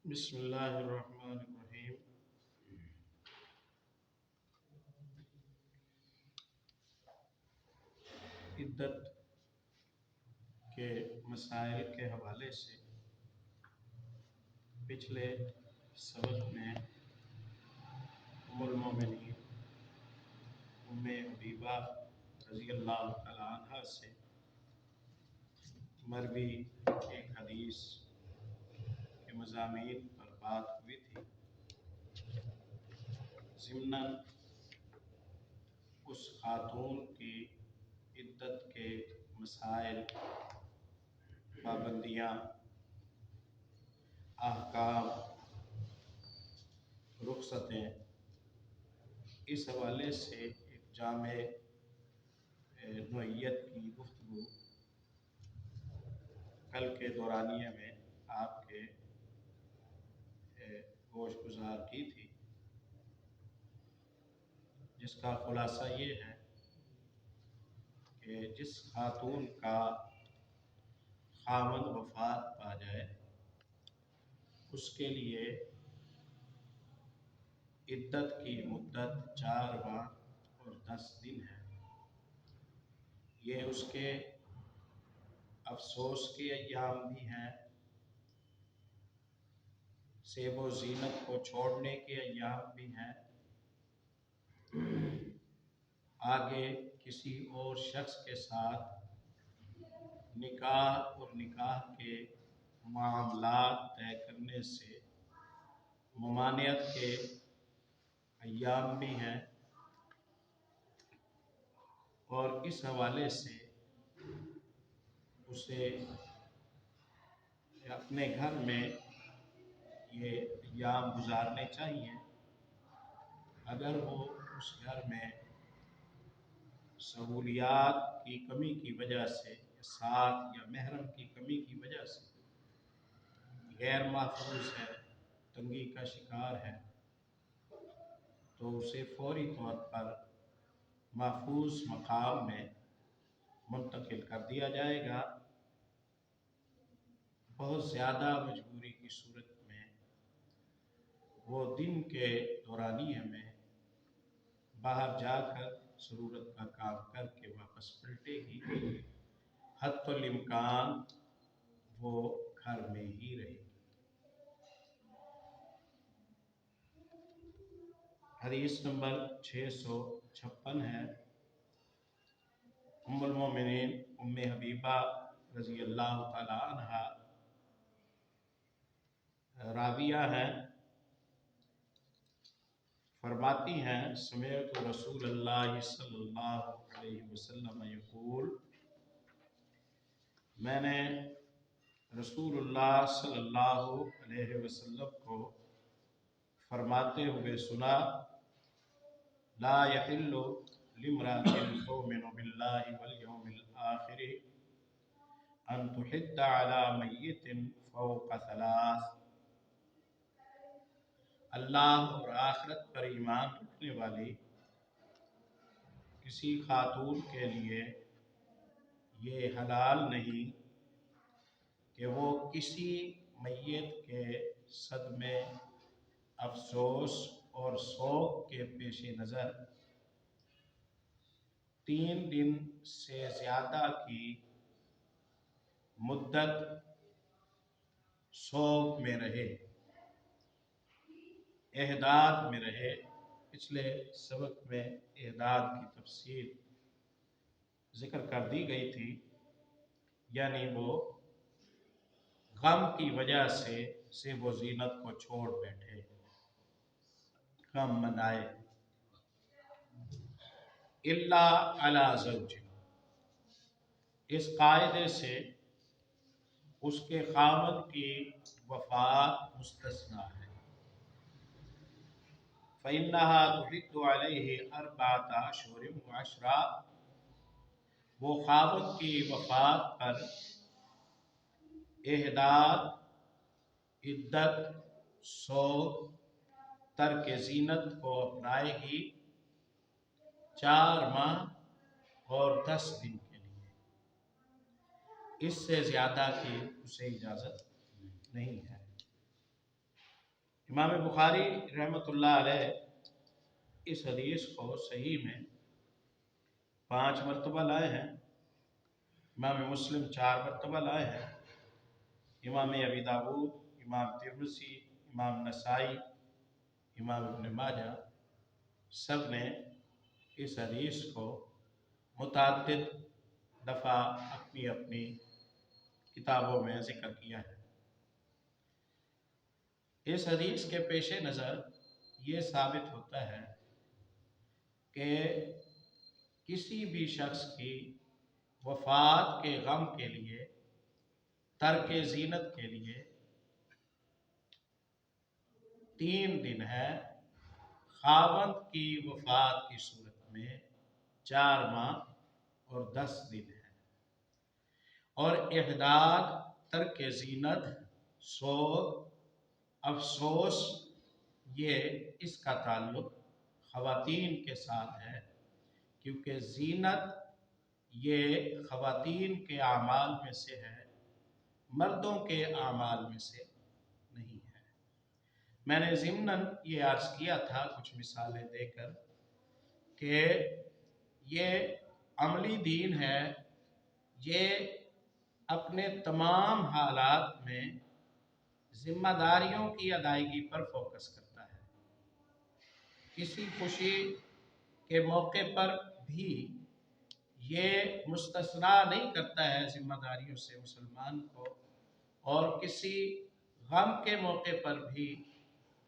بسم اللہ الرحمن الرحیم۔ عدت کے مسائل کے حوالے سے پچھلے سبق میں ام المومنین ام حبیبہ رضی اللہ تعالی عنہ سے مروی ایک حدیث کے مضامین پر بات ہوئی تھی۔ ضمناً اس خاتون کی عدت کے مسائل، پابندیاں، احکام، رخصتیں، اس حوالے سے ایک جامع نوعیت کی گفتگو کل کے دورانیے میں آپ کے گوش گزار کی تھی، جس کا خلاصہ یہ ہے کہ جس خاتون کا خاوند وفات پا جائے اس کے لیے عدت کی مدت 4 ماہ اور 10 دن ہے۔ یہ اس کے افسوس کے ایام بھی ہیں، سیب و زینت کو چھوڑنے کے ایام بھی ہیں، آگے کسی اور شخص کے ساتھ نکاح اور نکاح کے معاملات طے کرنے سے ممانعت کے ایام بھی ہیں، اور اس حوالے سے اسے اپنے گھر میں یہ ایام گزارنے چاہیے۔ اگر وہ اس گھر میں سہولیات کی کمی کی وجہ سے، ساتھ یا محرم کی کمی کی وجہ سے غیر محفوظ ہے، تنگی کا شکار ہے، تو اسے فوری طور پر محفوظ مقام میں منتقل کر دیا جائے گا۔ بہت زیادہ مجبوری کی صورت میں وہ دن کے دورانیے میں باہر جا کر ضرورت کا کام کر کے واپس پلٹے گی، حتی الامکان وہ گھر میں ہی رہے گی۔ حدیث نمبر 656 ہے۔ ام المومنین ام حبیبہ رضی اللہ تعالی عنہ راویہ ہیں، فرماتی ہیں سمعت رسول اللہ صلی اللہ علیہ وسلم یقول، میں نے رسول اللہ صلی اللہ علیہ وسلم کو فرماتے ہوئے سنا، لا یحل لامرأة تؤمن باللہ والیوم الآخر ان تحد علی میت فوق 3۔ اللہ اور آخرت پر ایمان رکھنے والی کسی خاتون کے لیے یہ حلال نہیں کہ وہ کسی میت کے صدمے، افسوس اور سوگ کے پیش نظر 3 دن سے زیادہ کی مدت سوگ میں رہے، احداد میں رہے۔ پچھلے سبق میں احداد کی تفصیل ذکر کر دی گئی تھی، یعنی وہ غم کی وجہ سے سیب و زینت کو چھوڑ بیٹھے، غم منائے۔ الا علی زوج، اس قاعدے سے اس کے خاوند کی وفات مستثنیٰ ہے۔ فإنها تحد علیہ 4 اشہر و10، وہ خاوند کی وفات پر احداد، عدت، سوگ، ترک زینت کو اپنائے گی 4 ماہ اور 10 دن کے لیے، اس سے زیادہ کی اسے اجازت نہیں ہے۔ इमाम बुखारी रहमतुल्लाह अलैह इस हदीस को सही में 5 मरतबा लाए हैं, इमाम मुस्लिम 4 मरतबा लाए हैं, इमाम अबी दाऊद, इमाम तिरमिज़ी, इमाम नसाई, इमाम इब्न माजा सब ने इस हदीस को मुतअद्दिद दफ़ा अपनी अपनी किताबों में ज़िक्र किया है। इस हदीस के पेश नज़र ये साबित होता है कि किसी भी शख्स की वफ़ात के गम के लिए, तर्क ज़ीनत के लिए 3 दिन है, खावंद की वफ़ात की सूरत में 4 माह और 10 दिन है, और इहदाद, तर्क ज़ीनत, सोग, अफसोस, ये इसका ताल्लुक ख़वातीन के साथ है, क्योंकि ज़ीनत ये ख़वातीन के आमाल में से है, मर्दों के आमाल में से नहीं है। मैंने ज़िम्नन ये अर्ज़ किया था कुछ मिसालें देकर कि ये अमली दीन है, ये अपने तमाम हालात में ज़िम्मेदारियों की अदायगी पर फोकस करता है। किसी खुशी के मौके पर भी ये मुस्तस्ना नहीं करता है ज़िम्मेदारियों से मुसलमान को, और किसी गम के मौके पर भी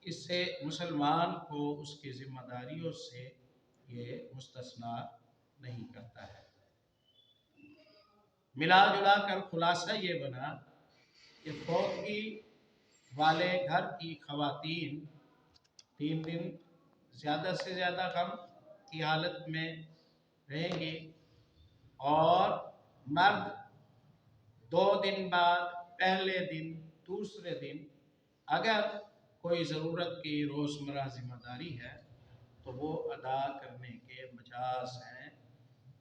इससे मुसलमान को उसकी ज़िम्मेदारियों से ये मुस्तस्ना नहीं करता है। मिला जुला कर खुलासा ये बना कि फौतगी वाले घर की ख़वातीन 3 दिन ज़्यादा से ज़्यादा गम की हालत में रहेंगी, और मर्द 2 दिन बाद, पहले दिन, दूसरे दिन अगर कोई ज़रूरत की रोज़मर्रा ज़िम्मेदारी है तो वो अदा करने के मजाज हैं,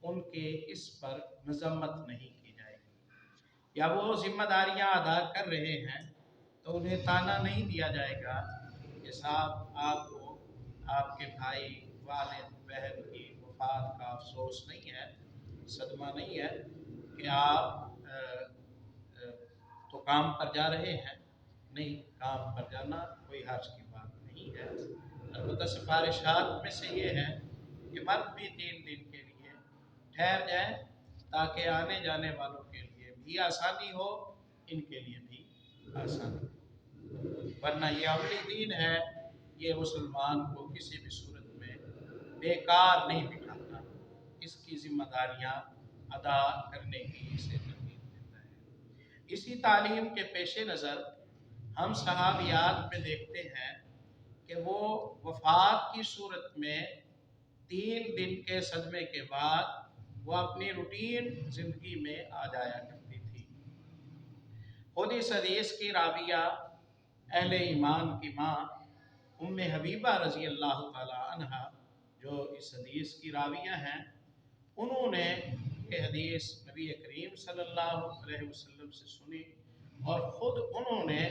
उनके इस पर मजम्मत नहीं की जाएगी। या वो ज़िम्मेदारियाँ अदा कर रहे हैं तो उन्हें ताना नहीं दिया जाएगा कि साहब आपको आपके भाई, वालिद, बहन की वफ़ात का अफसोस नहीं है, सदमा नहीं है कि आप तो काम पर जा रहे हैं। नहीं, काम पर जाना कोई हर्ज की बात नहीं है। अलबत्ता सिफारिशात में से ये है कि मर्द भी 3 दिन के लिए ठहर जाए ताकि आने जाने वालों के लिए भी आसानी हो, इनके लिए भी आसानी हो। वरना ये अमली दीन है, ये मुसलमान को किसी भी सूरत में बेकार नहीं बिठाता, इसकी जिम्मेदारियाँ अदा करने की इसे तरगीब देता है। इसी तालीम के पेश नज़र हम सहाबियात में देखते हैं कि वो वफ़ात की सूरत में 3 दिन के सदमे के बाद वो अपनी रूटीन ज़िंदगी में आ जाया करती थी। खुद इस हदीस की राविया अहले ईमान की माँ उम्मे हबीबा रज़ी अल्लाह ताला अन्हा, जो इस हदीस की राविया हैं, उन्होंने ये हदीस नबी करीम सल्लल्लाहु अलैहि वसल्लम से सुनी, और ख़ुद उन्होंने,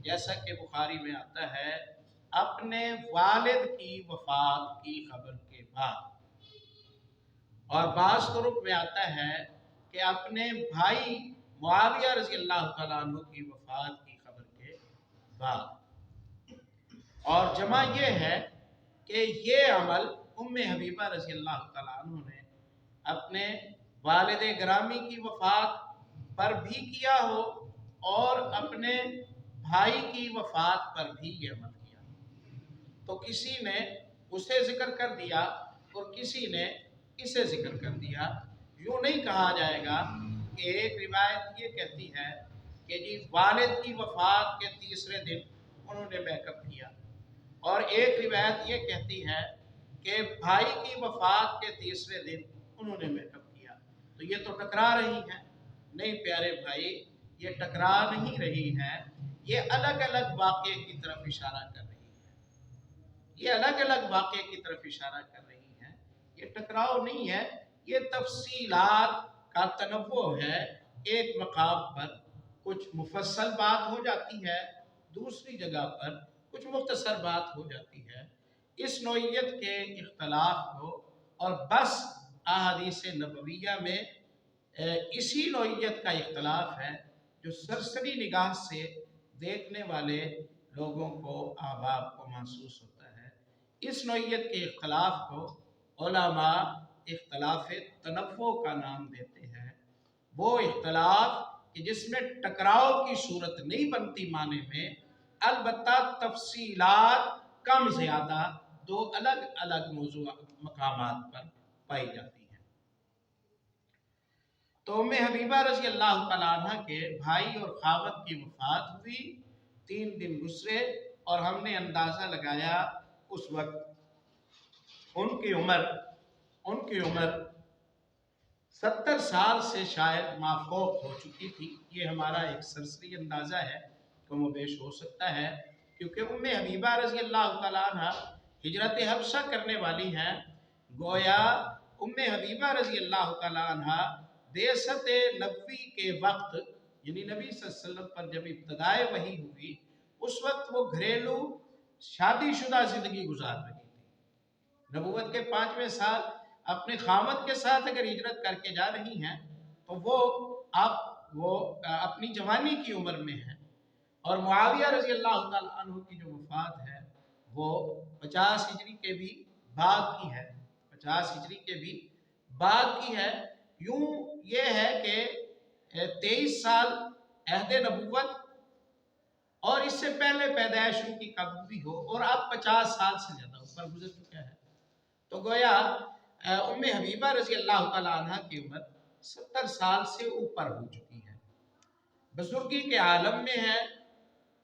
जैसा कि बुखारी में आता है, अपने वालिद की वफ़ात की खबर के बाद, और बाज़ तुरुक में आता है कि अपने भाई मुआविया रज़ी अल्लाह तआला अन्हु की वफ़ात की खबर के बाद। और जमा ये है कि ये अमल उम्मे हबीबा रज़ी अल्लाह तआला अन्हु ने अपने वालिद ग्रामी की वफ़ात पर भी किया हो, और अपने भाई की वफ़ात पर भी ये अमल किया। तो किसी ने उसे जिक्र कर दिया और किसी ने इसे जिक्र कर दिया। यूँ नहीं कहा जाएगा कि एक रिवायत ये कहती है कि जी वालिद की वफ़ात के तीसरे दिन उन्होंने बैकअप किया, और एक रिवायत ये कहती है कि भाई की वफ़ात के तीसरे दिन उन्होंने बैकअप किया। तो ये तो टकरा रही हैं। नहीं प्यारे भाई, ये टकरा नहीं रही हैं, ये अलग अलग वाक़े की तरफ इशारा कर रही है। ये अलग अलग वाक़े की तरफ इशारा कर रही हैं। ये टकराव नहीं है, ये तफसीलात का तनव्वु है। एक मकाम पर कुछ मुफस्सल बात हो जाती है, दूसरी जगह पर کچھ مختصر بات ہو جاتی ہے۔ اس نوعیت کے اختلاف کو، اور بس احادیث نبویہ میں اسی نوعیت کا اختلاف ہے جو سرسری نگاہ سے دیکھنے والے لوگوں کو، احباب کو محسوس ہوتا ہے۔ اس نوعیت کے اختلاف کو علماء اختلاف تنوع کا نام دیتے ہیں۔ وہ اختلاف کہ جس میں ٹکراؤ کی صورت نہیں بنتی معنی میں، البتہ تفصیلات کم زیادہ دو الگ الگ موضوع مقامات پر پائی جاتی ہیں۔ تو ام حبیبہ رضی اللہ تعالیٰ عنہ کے بھائی اور خاوند کی وفات ہوئی، 3 دن گزرے، اور ہم نے اندازہ لگایا اس وقت ان کی عمر 70 سال سے شاید مافوق ہو چکی تھی۔ یہ ہمارا ایک سرسری اندازہ ہے، کم و بیش ہو سکتا ہے، کیونکہ ام حبیبہ رضی اللہ تعالیٰ عنہ ہجرت حبشہ کرنے والی ہیں۔ گویا ام حبیبہ رضی اللہ تعالیٰ عنہ بعثت نبوی کے وقت، یعنی نبی صلی اللہ علیہ وسلم پر جب ابتدائے وحی ہوئی، اس وقت وہ گھریلو شادی شدہ زندگی گزار رہی تھی۔ نبوت کے 5ویں سال اپنے خاوند کے ساتھ اگر ہجرت کر کے جا رہی ہیں تو وہ اپنی جوانی کی عمر میں ہیں، اور معاویہ رضی اللہ تعالیٰ عنہ کی جو وفات ہے وہ 50 ہجری کے بھی بعد کی ہے، 50 ہجری کے بھی بعد کی ہے۔ یوں یہ ہے کہ 23 سال عہد نبوت اور اس سے پہلے پیدائش ان کی کب بھی ہو، اور اب 50 سال سے زیادہ اوپر گزر چکا ہے۔ تو گویا ام حبیبہ رضی اللہ تعالیٰ عنہ کی عمر 70 سال سے اوپر ہو چکی ہے، بزرگی کے عالم میں ہے،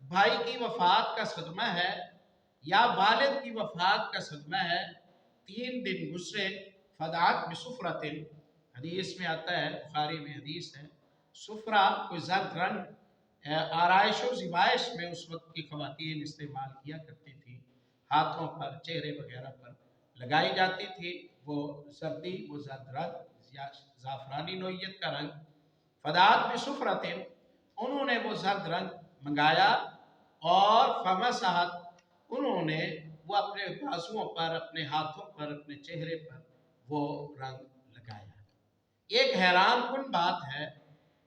بھائی کی وفات کا صدمہ ہے یا والد کی وفات کا صدمہ ہے۔ 3 دن گزرے، فدعت بسفرۃ، حدیث میں آتا ہے، بخاری میں حدیث ہے، سفرہ کوئی زرد رنگ آرائش و زیبائش میں اس وقت کی خواتین استعمال کیا کرتی تھی، ہاتھوں پر، چہرے وغیرہ پر لگائی جاتی تھی، وہ زردی، وہ زرد رنگ یا زعفرانی نوعیت کا رنگ۔ فدعت بسفرۃ، انہوں نے وہ زرد رنگ منگایا، اور فمسحت، انہوں نے وہ اپنے بازوؤں پر، اپنے ہاتھوں پر، اپنے چہرے پر وہ رنگ لگایا۔ ایک حیران کن بات ہے،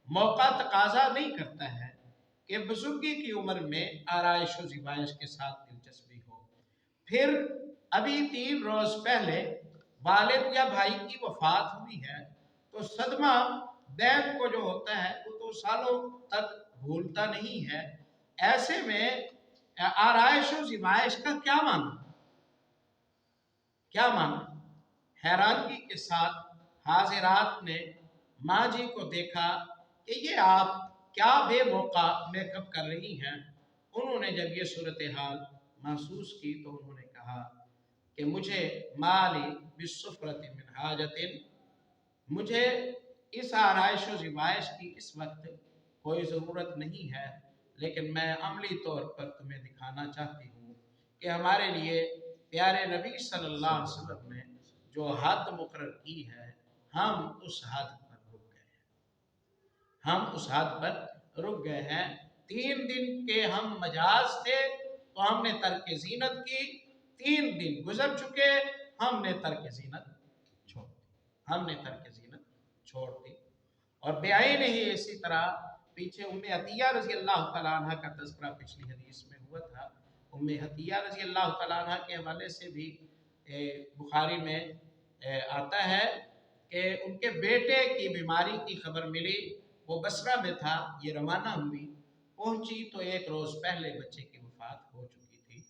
موقع تقاضا نہیں کرتا ہے کہ بزرگی کی عمر میں آرائش و زیبائش کے ساتھ دلچسپی ہو۔ پھر ابھی 3 روز پہلے والد یا بھائی کی وفات ہوئی ہے، تو صدمہ بین کو جو ہوتا ہے وہ تو سالوں تک بھولتا نہیں ہے۔ ایسے میں آرائش و زیبائش کا کیا معنی؟ حیرانگی کے ساتھ حاضرات نے ماں جی کو دیکھا کہ یہ آپ کیا بے موقع میک اپ کر رہی ہیں۔ انہوں نے جب یہ صورتحال محسوس کی تو انہوں نے کہا کہ مجھے مالی بالسفرۃ من حاجت، مجھے اس آرائش و زیبائش کی اس وقت کوئی ضرورت نہیں ہے، لیکن میں عملی طور پر تمہیں دکھانا چاہتی ہوں کہ ہمارے لیے پیارے نبی صلی اللہ علیہ وسلم نے جو حد مقرر کی ہے، ہم اس حد پر رک گئے ہیں۔ 3 دن کے ہم مجاز تھے تو ہم نے ترک زینت کی، 3 دن گزر چکے، ہم نے ترک زینت چھوڑ دی۔ اور بعین ہی اسی طرح پیچھے ام عطیہ رضی اللہ تعالیٰ عنہ کا تذکرہ پچھلی حدیث میں ہوا تھا۔ ام عطیہ رضی اللہ تعالیٰ عنہ کے حوالے سے بھی بخاری میں آتا ہے کہ ان کے بیٹے کی بیماری کی خبر ملی، وہ بصرہ میں تھا، یہ روانہ ہوئی، پہنچی تو 1 روز پہلے بچے کی وفات ہو چکی تھی،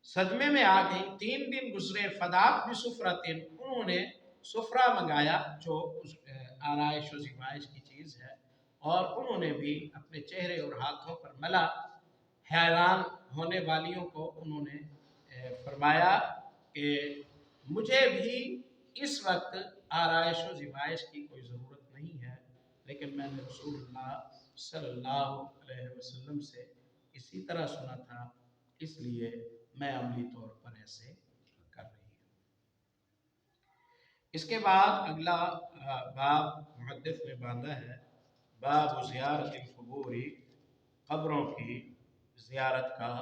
صدمے میں آ گئی۔ 3 دن گزرے، فدعت بسفرۃ، انہوں نے سفرہ منگایا جو آرائش و زیبائش کی چیز ہے، اور انہوں نے بھی اپنے چہرے اور ہاتھوں پر ملا۔ حیران ہونے والیوں کو انہوں نے فرمایا کہ مجھے بھی اس وقت آرائش و زیبائش کی کوئی ضرورت نہیں ہے، لیکن میں نے رسول اللہ صلی اللہ علیہ وسلم سے اسی طرح سنا تھا، اس لیے میں عملی طور پر ایسے کر رہی ہوں۔ اس کے بعد اگلا باب محدث نے باندھا ہے، باب زیارت القبور، قبروں کی زیارت کا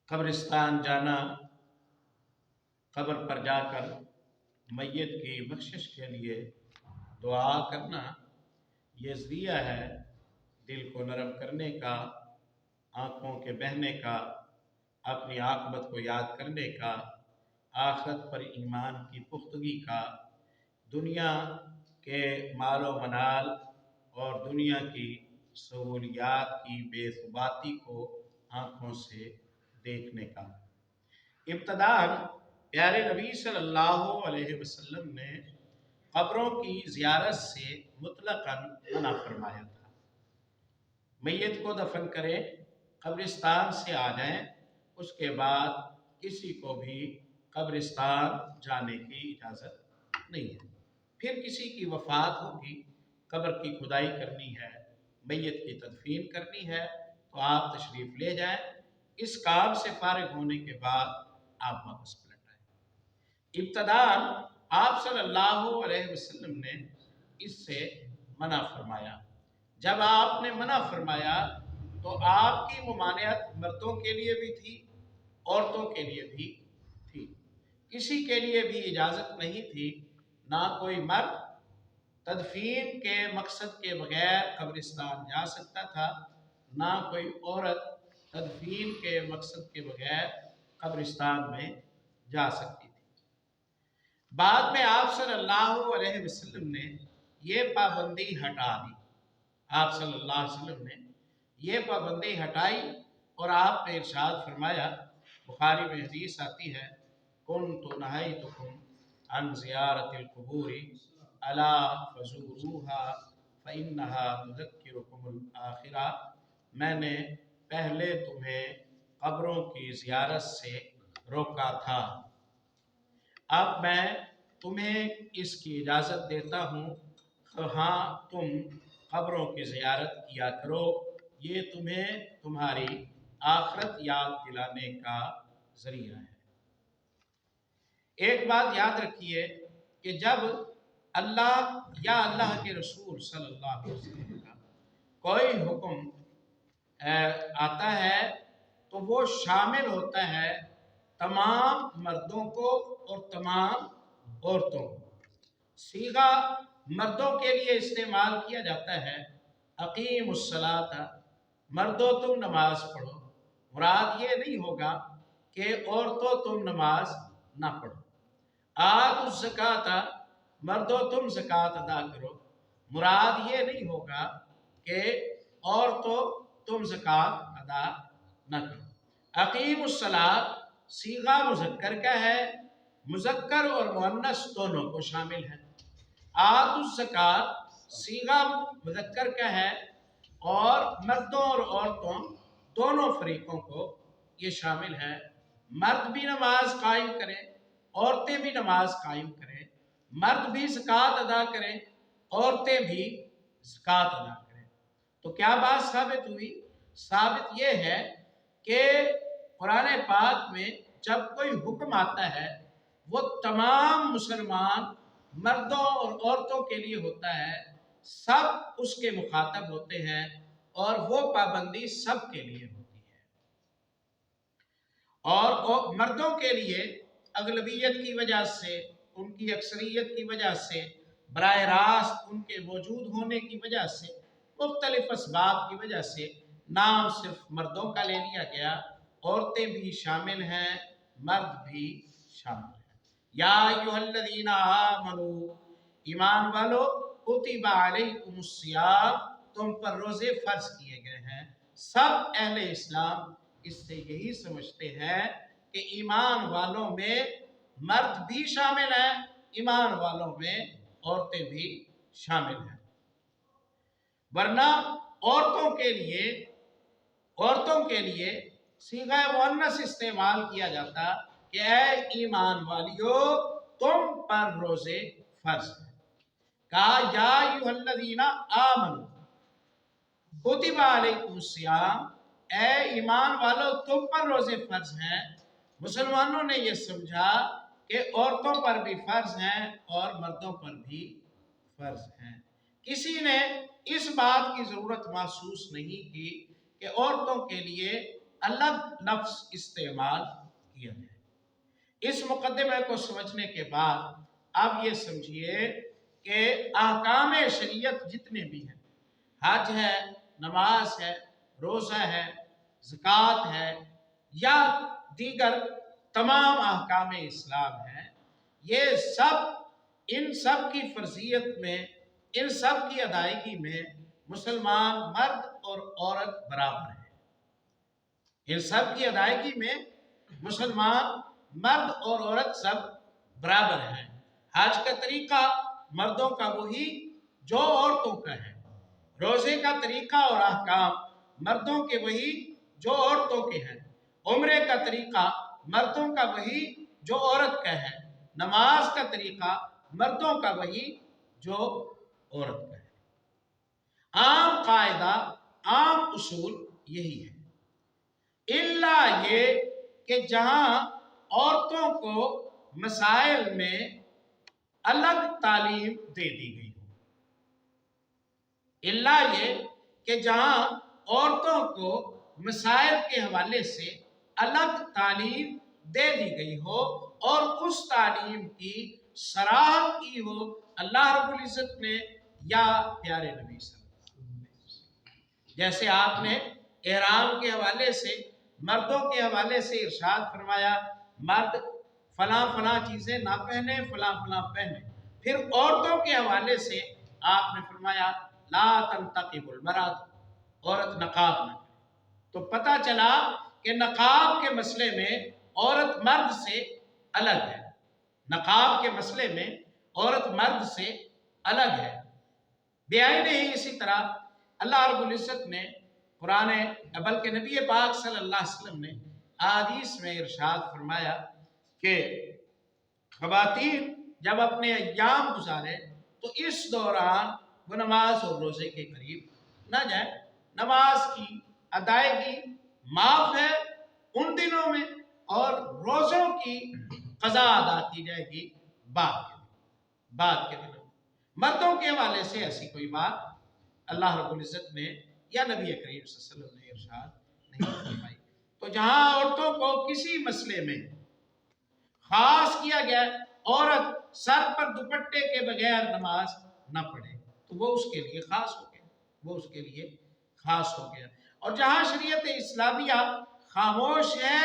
कब्रिस्तान जाना, कब्र पर जाकर मैयत की बख्शिश के लिए दुआ करना, ये ज़रिया है दिल को नरम करने का, आँखों के बहने का, अपनी आक़िबत को याद करने का, आखिरत पर ईमान की पुख्तगी का, दुनिया के मालो मनाल और दुनिया की सहूलियात की बेसुबाती को आँखों से देखने का। इब्तदान प्यारे नबी सल्लल्लाहु अलैहि वसल्लम ने कब्रों की ज़ियारत से मुतलक़न मना फरमाया था। मैयत को दफन करें, कब्रिस्तान से आ जाएं, उसके बाद किसी को भी कब्रिस्तान जाने की इजाज़त नहीं है। फिर किसी की वफ़ात होगी, कब्र की खुदाई करनी है, मैयत की तदफीन करनी है, तो आप तशरीफ़ ले जाएं। इस काम से फारिग होने के बाद आप वापस पलट आए। इब्तदान आप सल्लल्लाहु अलैहि वसल्लम ने इससे मना फरमाया। जब आपने मना फरमाया तो आपकी मुमानियत मर्दों के लिए भी थी, औरतों के लिए भी थी। किसी के लिए भी इजाज़त नहीं थी, ना कोई मर्द तदफीन के मकसद के बगैर कब्रिस्तान जा सकता था, ना कोई औरत तदफीन के मकसद के बगैर कब्रिस्तान में जा सकती थी। बाद में आप सल्लल्लाहु अलैहि वसल्लम ने ये पाबंदी हटा दी। आप सल्लल्लाहु अलैहि वसल्लम ने ये पाबंदी हटाई और आपने इरशाद फरमाया, बुखारी में हदीस आती है, कुन्तु नहैतुकुम अन ज़ियारतिल क़ुबूरी अला फ़ज़ूरूहा फ़इन्नहा तुज़क्किरुकुमुल आखिरा। मैंने पहले तुम्हें कब्रों की ज़ियारत से रोका था, अब मैं तुम्हें इसकी इजाज़त देता हूँ, हाँ तुम कब्रों की ज़ियारत किया करो, ये तुम्हें तुम्हारी आखिरत याद दिलाने का ज़रिया है। एक बात याद रखिए कि जब अल्लाह या अल्लाह के रसूल सल्लल्लाहु अलैहि वसल्लम का कोई हुक्म आता है तो वो शामिल होता है तमाम मर्दों को और तमाम औरतों को। सीगा मर्दों के लिए इस्तेमाल किया जाता है, अकीमुस्सलात, मर्दों तुम नमाज पढ़ो। मुराद ये नहीं होगा कि औरतों तुम नमाज ना पढ़ो। आतुज़ ज़कात, मर्दों तुम ज़कात अदा करो। मुराद ये नहीं होगा कि औरतों तुम ज़कात अदा न करो। अकीमुस्सलात सीगा मुज़क्कर का है, मुज़क्कर और मुअन्नस दोनों को शामिल है। आतुज़ ज़कात सीगा मुज़क्कर का है और मर्दों और औरतों दोनों फरीकों को ये शामिल है। मर्द भी नमाज कायम करें, औरतें भी नमाज कायम करें, मर्द भी ज़कात अदा करें, औरतें भी ज़कात अदा करें। तो क्या बात साबित हुई? साबित ये है कि कुरान पाक में जब कोई हुक्म आता है वो तमाम मुसलमान मर्दों और औरतों के लिए होता है, सब उसके मुखातब होते हैं और वो पाबंदी सब के लिए होती है। और मर्दों के लिए अगलबियत की वजह से, उनकी अक्सरियत की वजह से, बराह रास्त उनके मौजूद होने की वजह से, मुख्तलिफ असबाब की वजह से नाम सिर्फ मर्दों का ले लिया गया। औरतें भी शामिल हैं, मर्द भी शामिल हैं। या अय्युहल्लज़ीना आमनू, ईमान वालो, कुतिबा अलैकुमुस्सियाम, तुम पर रोज़े फ़र्ज किए गए हैं। सब अहले इस्लाम इससे यही समझते हैं कि ईमान वालों में मर्द भी शामिल हैं, ईमान वालों में औरतें भी शामिल हैं। वरना औरतों के लिए सीगा मुअन्नस इस्तेमाल किया जाता कि ऐ ईमान वालियों, तुम पर रोजे फर्ज है। कहा या अय्युहल्लज़ीना आमनू कुतिबा अलैकुमुस्सियाम, ऐ ईमान वालों तुम पर रोजे फर्ज हैं। मुसलमानों ने यह समझा कि औरतों पर भी फर्ज हैं और मर्दों पर भी फर्ज हैं। किसी ने इस बात की जरूरत महसूस नहीं की کہ عورتوں کے لیے الگ لفظ استعمال کیا جائے۔ اس مقدمے کو سمجھنے کے بعد اب یہ سمجھیے کہ احکام شریعت جتنے بھی ہیں، حج ہے، نماز ہے، روزہ ہے، زکوٰۃ ہے یا دیگر تمام احکام اسلام ہیں، یہ سب ان سب کی فرضیت میں، ان سب کی ادائیگی میں مسلمان مرد اور عورت برابر ہیں۔ ان سب کی ادائیگی میں مسلمان مرد اور عورت سب برابر ہیں۔ حج کا طریقہ مردوں کا وہی جو عورتوں کا ہے، روزے کا طریقہ اور احکام مردوں کے وہی جو عورتوں کے ہیں، عمرے کا طریقہ مردوں کا وہی جو عورت کا ہے، نماز کا طریقہ مردوں کا وہی جو عورت کا ہے۔ عام قاعدہ، عام اصول یہی ہے، الا یہ کہ جہاں عورتوں کو مسائل میں الگ تعلیم دے دی گئی ہو، الا یہ کہ جہاں عورتوں کو مسائل کے حوالے سے الگ تعلیم دے دی گئی ہو اور اس تعلیم کی سراہت کی ہو اللہ رب العزت نے یا پیارے نبی صلی اللہ علیہ وسلم۔ جیسے آپ نے احرام کے حوالے سے، مردوں کے حوالے سے ارشاد فرمایا مرد فلاں فلاں چیزیں نہ پہنے، فلاں فلاں پہنے، پھر عورتوں کے حوالے سے آپ نے فرمایا لا تنتقب المرأة، عورت نقاب نہ کرے۔ تو پتہ چلا کہ نقاب کے مسئلے میں عورت مرد سے الگ ہے، نقاب کے مسئلے میں عورت مرد سے الگ ہے۔ بیائی نہیں اسی طرح اللہ رب العزت نے قرآن بلکہ نبی پاک صلی اللہ علیہ وسلم نے احادیث میں ارشاد فرمایا کہ خواتین جب اپنے ایام گزارے تو اس دوران وہ نماز اور روزے کے قریب نہ جائے۔ نماز کی ادائیگی معاف ہے ان دنوں میں اور روزوں کی قضا ادا کی جائے گی بعد کے دنوں۔ مردوں کے حوالے سے ایسی کوئی بات اللہ رب العزت نے یا نبی کریم صلی اللہ علیہ وسلم نے ارشاد نہیں فرمائی۔ تو جہاں عورتوں کو کسی مسئلے میں خاص کیا گیا عورت سر پر دوپٹے کے بغیر نماز نہ پڑھے تو وہ اس کے لیے خاص ہو گیا، وہ اس کے لیے خاص ہو گیا۔ اور جہاں شریعت اسلامیہ خاموش ہے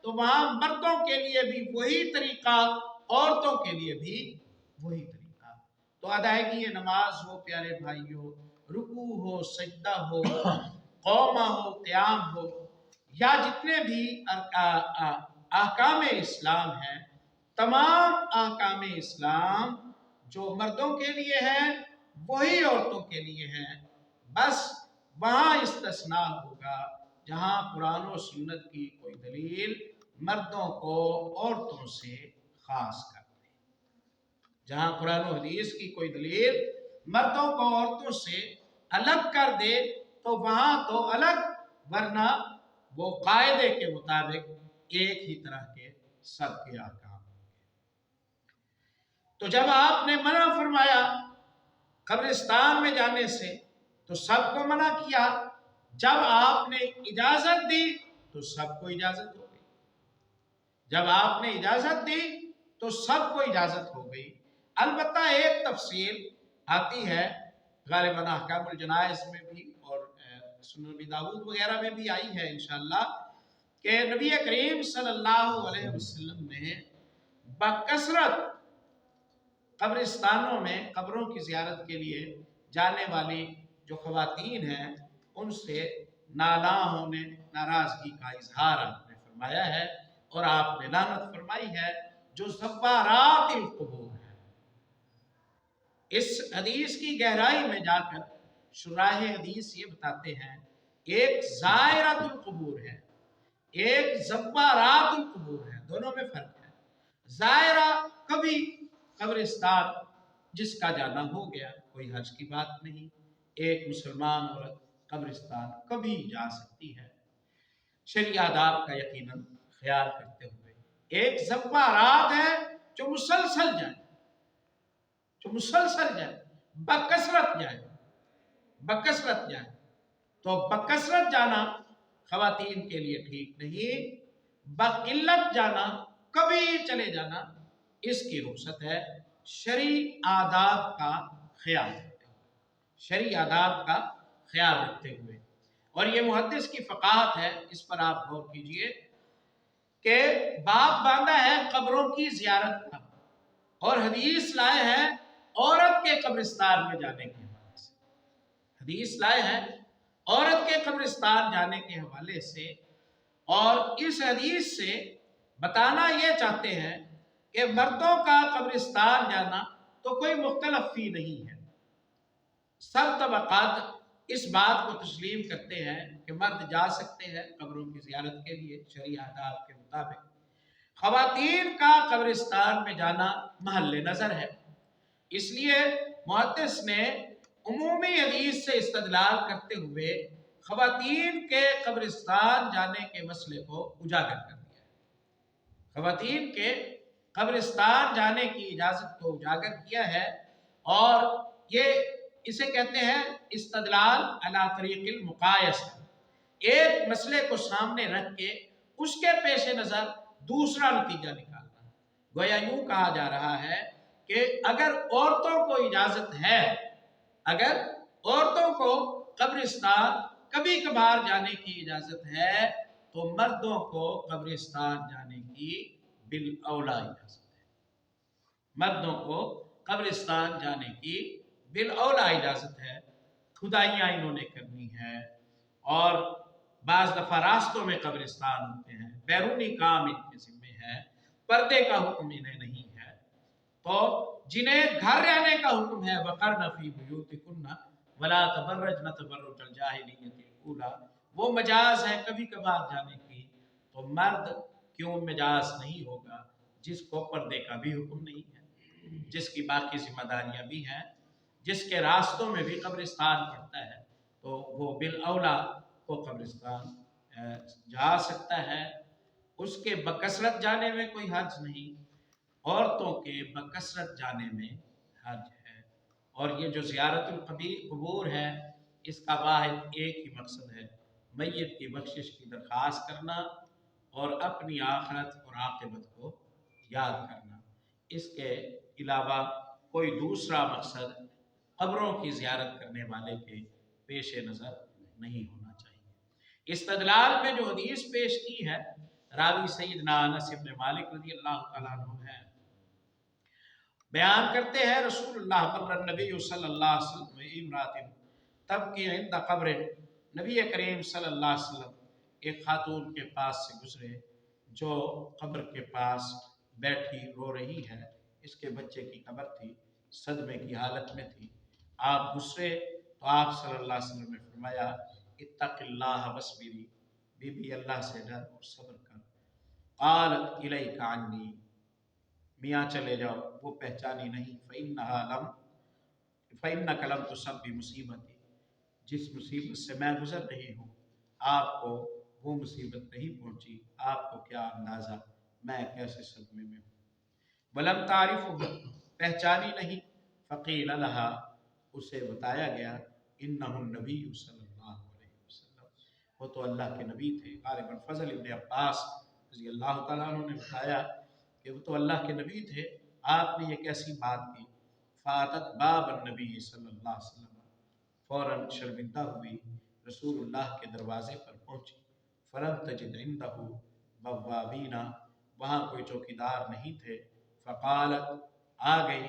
تو وہاں مردوں کے لیے بھی وہی طریقہ، عورتوں کے لیے بھی وہی طریقہ۔ تو ادائیگی نماز ہو پیارے بھائیوں، رکوع ہو، سجدہ ہو، قومہ ہو، قیام ہو، یا جتنے بھی احکام اسلام ہیں، تمام احکام اسلام جو مردوں کے لیے ہیں وہی عورتوں کے لیے ہیں، بس وہاں استثناء ہوگا جہاں قرآن و سنت کی کوئی دلیل مردوں کو عورتوں سے خاص کر دے۔ جہاں قرآن و حدیث کی کوئی دلیل مردوں کو عورتوں سے الگ کر دے تو وہاں تو الگ، ورنہ وہ قاعدے کے مطابق ایک ہی طرح کے سب کے احکام۔ تو جب آپ نے منع فرمایا قبرستان میں جانے سے تو سب کو منع کیا، جب آپ نے اجازت دی تو سب کو اجازت ہو گئی، جب آپ نے اجازت دی تو سب کو اجازت ہو گئی۔ البتہ ایک تفصیل آتی ہے غالباً احکام الجنائز میں بھی اور سنن ابی داؤد وغیرہ میں بھی آئی ہے انشاءاللہ، کہ نبی کریم صلی اللہ علیہ وسلم نے بکثرت قبرستانوں میں قبروں کی زیارت کے لیے جانے والی جو خواتین ہیں ان سے نالاں ہونے، ناراضگی کا اظہار آپ نے فرمایا ہے، اور آپ نے لعنت فرمائی ہے جو زوارات القبور ہے۔ اس حدیث کی گہرائی میں جا کر شراح حدیث یہ بتاتے ہیں ایک زائرات القبور ہے، ایک زوارات القبور ہے، دونوں میں فرق ہے۔ زائرہ کبھی قبرستان جس کا جانا ہو گیا، کوئی حج کی بات نہیں، ایک مسلمان عورت قبرستان کبھی جا سکتی ہے شرعی آداب کا یقیناً خیال کرتے ہوئے۔ ایک زوارات ہے جو مسلسل جائے، جو مسلسل جائے، بکثرت جائے، بکثرت جائے۔ तो बकसरत जाना खवातीन के लिए ठीक नहीं, बकिल्लत जाना, कभी चले जाना, इसकी रुखसत है शरई आदाब का ख्याल रखते हुए, शरई आदाब का ख्याल रखते हुए। और ये मुहद्दिस की फ़क़ाहत है, इस पर आप गौर कीजिए कि बाप बांधा है कब्रों की ज़ियारत का, और हदीस लाए हैं औरत के कब्रिस्तान में जाने के हवाले से, हदीस लाए हैं औरत के कब्रिस्तान जाने के हवाले से। और इस हदीस से बताना ये चाहते हैं कि मर्दों का कब्रिस्तान जाना तो कोई मुख्तलफ फी नहीं है, सब तबक़ात इस बात को तस्लीम करते हैं कि मर्द जा सकते हैं कब्रों की ज़ियारत के लिए शरई आदाब के मुताबिक। ख़वातीन का कब्रिस्तान में जाना महल नज़र है, इसलिए मुहद्दिस ने उमूमी हदीस से इस्तदलाल करते हुए ख़वातीन के कब्रिस्तान जाने के मसले को उजागर कर दिया है, ख़वातीन के कब्रिस्तान जाने की इजाज़त को उजागर किया है। और ये इसे कहते हैं इस्तदलाल अला तरीक़िल मुक़ायसा, एक मसले को सामने रख के उसके पेश नज़र दूसरा नतीजा निकालना। गोया यूं कहा जा रहा है कि अगर औरतों को इजाज़त है, अगर औरतों को कब्रिस्तान कभी कभार जाने की इजाज़त है, तो मर्दों को कब्रिस्तान जाने की बिल औला इजाज़त है, मर्दों को कब्रिस्तान जाने की बिल औला इजाज़त है। खुदाइयाँ इन्होंने करनी है, और बाज़ दफ़ा रास्तों में कब्रिस्तान होते हैं, बैरूनी काम इनके ज़िम्मे है, पर्दे का हुक्म इन्हें नहीं है। तो जिन्हें घर रहने का हुक्म है, वक़र्न फ़ी बुयूतिकुन्ना वला तबर्रजन तबर्रुजल जाहिलिय्यतिल ऊला, वो मजाज है कभी कभार जाने की। तो मर्द क्यों मजाज नहीं होगा जिसको पर्दे का भी हुक्म नहीं है, जिसकी बाकी जिम्मेदारियां भी हैं, जिसके रास्तों में भी कब्रिस्तान पड़ता है, तो वो बिल औला को कब्रिस्तान जा सकता है। उसके बकसरत जाने में कोई हर्ज नहीं, औरतों के बकसरत जाने में हर्ज है। और ये जो ज़ियारतुल क़बूर है, इसका वाहिद एक ही मकसद है, मैयत की बख्शिश की दरख्वास्त करना और अपनी आखिरत और आक़िबत को याद करना। इसके अलावा कोई दूसरा मकसद क़ब्रों की ज़ियारत करने वाले के पेश नज़र नहीं होना चाहिए। इस्तदलाल में जो हदीस पेश की है, रावी सैयदना अनस इब्न मालिक रज़ियल्लाहु तआला अन्हु है, बयान करते हैं रसूलुल्लाह नबी सल्लल्लाहु अलैहि वसल्लम इमरातिन तबकी इंद क़ब्र, नबी करीम सल्लल्लाहु अलैहि वसल्लम एक खातून के पास से गुजरे जो कब्र के पास बैठी रो रही है, इसके बच्चे की कब्र थी, सदमे की हालत में थी। आप गुस्से तो आप सल्लल्लाहु अलैहि वसल्लम ने फरमाया इत्तक़िल्लाह वस्बिरी, बीबी अल्लाह से डर और सब्र कर। क़ालत इलैका अन्नी, मियाँ चले जाओ, वो पहचानी नहीं। फ़इन्नका लम तुसब्बि मुसीबती, जिस मुसीबत से मैं गुजर रही हूँ आपको वो मुसीबत नहीं पहुँची, आपको क्या अंदाज़ा मैं कैसे सदमे में हूँ। वलम तारिफ़ुहु, पहचानी नहीं। फ़क़ील लहा, उसे बताया गया इन्नहु नबी सल्लल्लाहु अलैहि वसल्लम, वो तो अल्लाह के नबी थे। ग़ालिबन फ़ज़ल इब्न अब्बास रज़ियल्लाहु तआला अन्हु ने बताया कि वो तो अल्लाह के नबी थे। आपने ये कैसी बात की। फ़ातत बाब नबी सल्लल्लाहु अलैहि वसल्लम, फ़ौरन शर्मिंदा हुई रसूलुल्लाह के दरवाज़े पर पहुँची। फ़लम तजिद इंदहु बव्वाबीना, वहाँ कोई चौकीदार नहीं थे। फ़क़ालत, आ गई,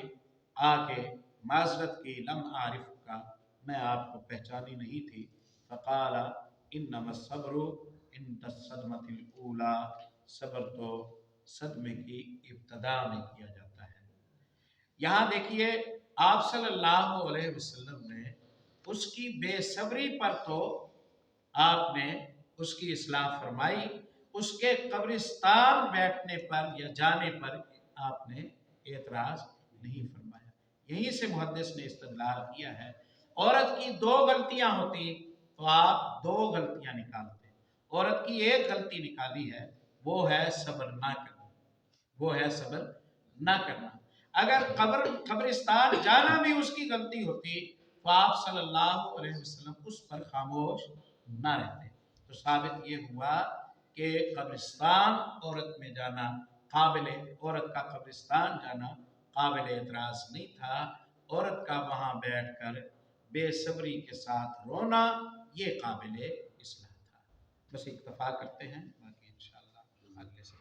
आके माज़रत की, लम आरिफ़ुका, मैं आपको पहचानी नहीं थी। फ़क़ाला इन्नमस्सब्रु इंदस्सदमतिल ऊला, सब्र तो सदमे की इब्तदा में किया जाता है। यहाँ देखिए आप सल्लल्लाहु अलैहि वसल्लम ने उसकी बेसब्री पर तो आपने उसकी इस्लाह फरमाई, उसके कब्रिस्तान बैठने पर या जाने पर आपने एतराज़ नहीं फरमाया। यहीं से मुहद्दिस ने इस्तदलाल किया है, औरत की दो गलतियां होती तो आप दो गलतियां निकालते, औरत की एक गलती निकाली है, वो है सब्र ना करना, वो है सब्र ना करना। अगर कब्रिस्तान जाना भी उसकी गलती होती तो आप सल्लल्लाहु अलैहि वसल्लम उस पर खामोश نہ رہتے، تو ثابت یہ ہوا کہ قبرستان عورت میں جانا عورت کا قبرستان جانا قابل اعتراض نہیں تھا، عورت کا وہاں بیٹھ کر بے صبری کے ساتھ رونا یہ قابل اصلاح تھا۔ بس اکتفا کرتے ہیں، باقی انشاءاللہ اگلے سے